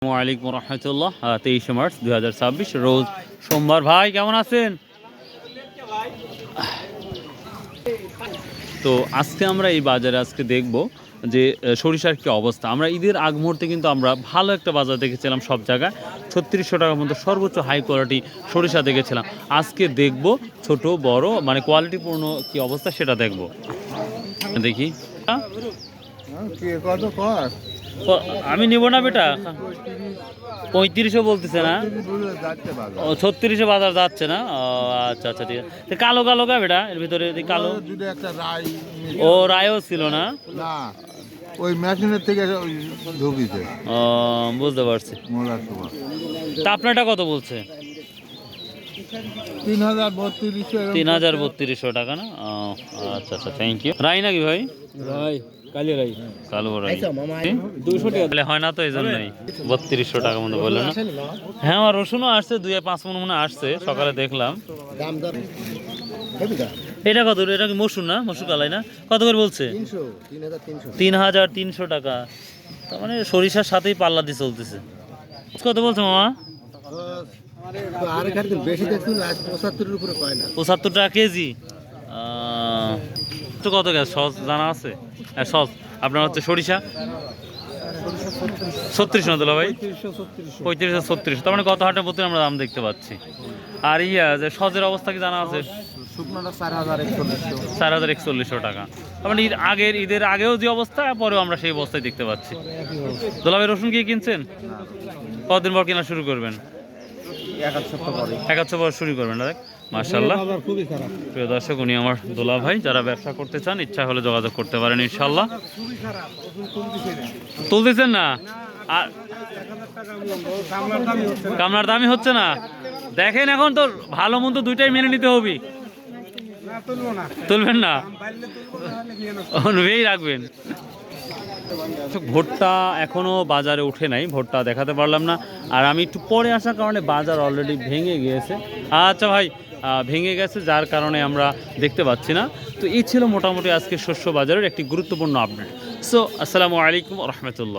আসসালামু আলাইকুম রহমতুল্লাহ। 23 মার্চ 2026 রোজ সোমবার। ভাই কেমন আছেন? তো আজকে আমরা এই বাজারে দেখব যে সরিষার কি অবস্থা। আমরা ঈদের আগ মুহূর্তে কিন্তু আমরা ভালো একটা বাজার দেখেছিলাম, সব জায়গায় 3600 টাকার মধ্যে সর্বোচ্চ হাই কোয়ালিটি সরিষা দেখেছিলাম। আজকে দেখব ছোট বড় মানে কোয়ালিটিপূর্ণ কি অবস্থা সেটা দেখব। দেখি আমি নেব না বেটা, 3500 বলতেছে না, ও 3600 বাজার যাচ্ছে না। আচ্ছা আচ্ছা, ঠিক আছে। কালো কালো গা বেটা, এর ভিতরে কালো ও রায়ও ছিল না, ওই মেশিনের থেকে ঢুকিছে। ও বুঝতে পারছি। তা আপনারটা কত বলছে? 3300 টাকা না? আচ্ছা আচ্ছা, থ্যাংক ইউ। রাই নাকি ভাই? রাই কালো রাই, কালো রাই 200 টাকা হয় না তো, এই জন্যই 3200 টাকা মতো বললো না। হ্যাঁ, আমার রসুনও আসছে, 2-5 মন মনে আসছে, সকালে দেখলাম। এটা কত? এটা কি মসুর না? মসুর কালাই না? কত করে বলছে? 3300 টাকা। তার মানে সরিষার সাথেই পাল্লা দিয়ে চলতেছে। কত বলছে মামা? 75 টাকা কেজি। তো কত গ্যাস সস জানা আছে? সস আপনার হচ্ছে সরিষা 36 না দিল ভাই, 3536। তার মানে কত হাটের প্রতি আমরা দাম দেখতে পাচ্ছি। আর যে সজের অবস্থা কি জানা আছে? 4140 টাকা। তার মানে ঈদের আগেও যে অবস্থা, পরেও আমরা সেই অবস্থায় দেখতে পাচ্ছি। দোলাভাই রসুন কি কিনছেন? কতদিন পর কেনা শুরু করবেন? 1 সপ্তাহ পর শুরু করবেন। দেখ মাশাআল্লাহ, প্রিয় দর্শক, উনি আমার দোলা ভাই। যারা ব্যবসা করতে চান, ইচ্ছা হলে যোগাযোগ করতে পারেন ইনশাল্লাহ। তুলতেছেন না? আর কামলার দামই হচ্ছে না। দেখেন, এখন তো ভালো মন্দ দুইটাই মেনে নিতে হবে। তুলবেন না? অনুভবেই রাখবেন। ভোটটা এখনো বাজারে উঠে নাই, ভোটটা দেখাতে পারলাম না। আর আমি একটু পরে আসার কারণে বাজার অলরেডি ভেঙে গিয়েছে। আচ্ছা ভাই, ভেঙে গেছে, যার কারণে আমরা দেখতে পাচ্ছি না। তো এই ছিল মোটামুটি আজকে শস্য বাজারের একটি গুরুত্বপূর্ণ আপডেট। সো আসসালামু আলাইকুম রহমতুল্লাহ।